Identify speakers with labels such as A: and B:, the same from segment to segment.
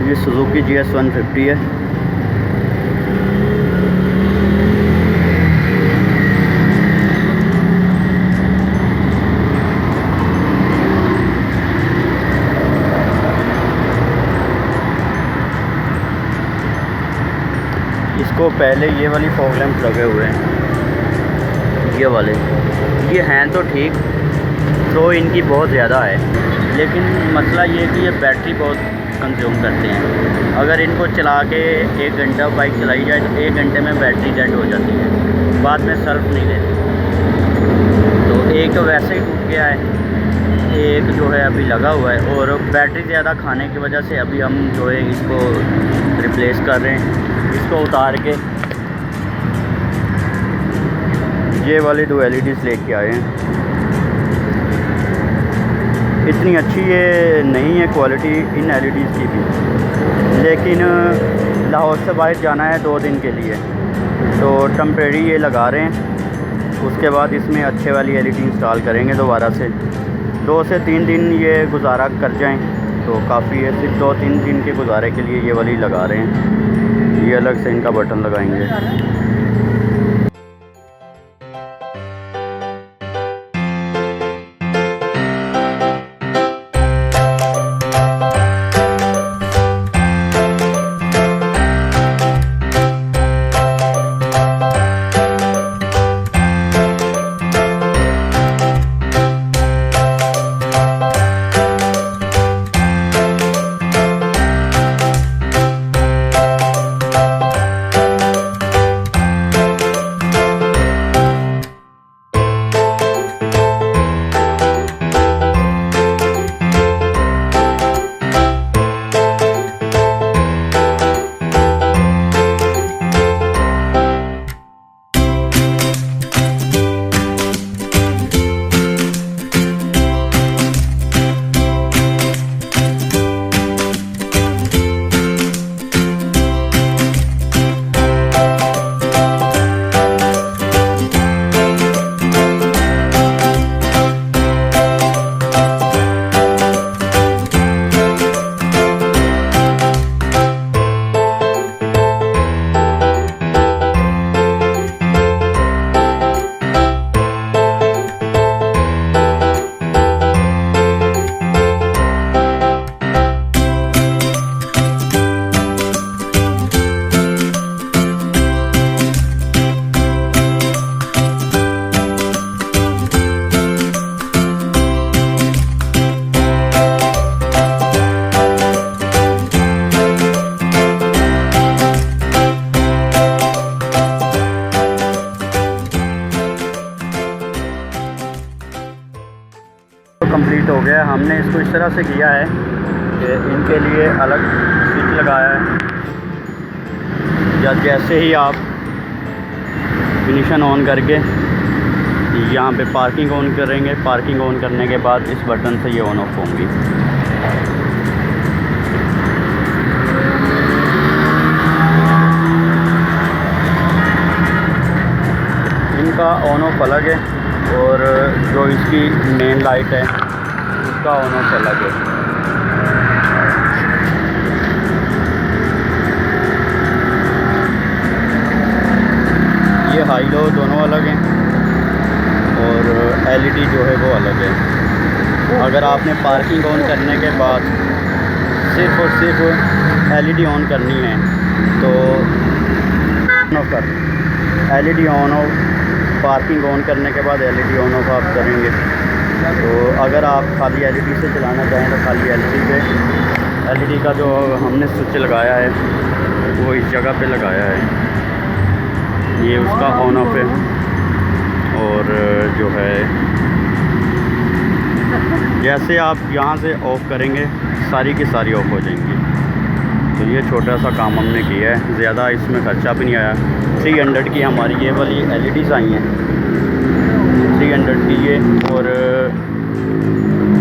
A: ये Suzuki GS 150 है। इसको पहले ये वाली फॉग लैंप लगे हुए हैं, ये वाले, ये हैं तो ठीक, तो इनकी बहुत ज़्यादा है, लेकिन मसला ये है कि ये बैटरी बहुत कंज्यूम करते हैं। अगर इनको चला के 1 घंटा बाइक चलाई जाए तो 1 घंटे में बैटरी डेड हो जाती है, बाद में सर्फ नहीं देती। तो एक वैसे ही टूट गया है, एक जो है अभी लगा हुआ है, और बैटरी ज़्यादा खाने की वजह से अभी हम जो है इसको रिप्लेस कर रहे हैं। इसको उतार के ये वाले 2 LEDs लेके आए हैं। इतनी अच्छी ये नहीं है क्वालिटी इन LEDs की भी, लेकिन लाहौर से बाहर जाना है 2 दिन के लिए, तो टेम्परेरी ये लगा रहे हैं। उसके बाद इसमें अच्छे वाली LED इंस्टॉल करेंगे दोबारा से। 2 से 3 दिन ये गुजारा कर जाएं तो काफ़ी है। सिर्फ 2-3 दिन के गुजारे के लिए ये वाली लगा रहे हैं। ये अलग से इनका बटन लगाएंगे। कंप्लीट हो गया। हमने इसको इस तरह से किया है कि इनके लिए अलग स्विच लगाया है, या जैसे ही आप फिनिशन ऑन करके यहाँ पे पार्किंग ऑन करेंगे, पार्किंग ऑन करने के बाद इस बटन से ये ऑन ऑफ होंगी। इनका ऑन ऑफ अलग है, और जो इसकी मेन लाइट है उसका ऑन ऑफ अलग है। ये हाई लो दोनों अलग हैं, और LED जो है वो अलग है। अगर आपने पार्किंग ऑन करने के बाद सिर्फ और सिर्फ LED ऑन करनी है तो ऑन ऑफ कर, LED on off, parking on करने के बाद LED ऑन ऑफ आप करेंगे। तो अगर आप खाली LED से चलाना चाहें तो खाली LED पे, LED का जो हमने स्विच लगाया है वो इस जगह पे लगाया है, ये उसका ऑन ऑफ है। और जो है जैसे आप यहाँ से ऑफ़ करेंगे सारी की सारी ऑफ़ हो जाएंगी। तो ये छोटा सा काम हमने किया है, ज़्यादा इसमें ख़र्चा भी नहीं आया। 300 की हमारी ये वाली LEDs आई हैं, 300 की ये, और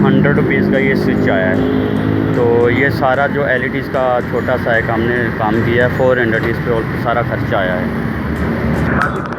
A: 100 रुपीज़ का ये स्विच आया है। तो ये सारा जो LEDs का छोटा सा एक हमने काम किया है, 400 इस पर सारा खर्चा आया है।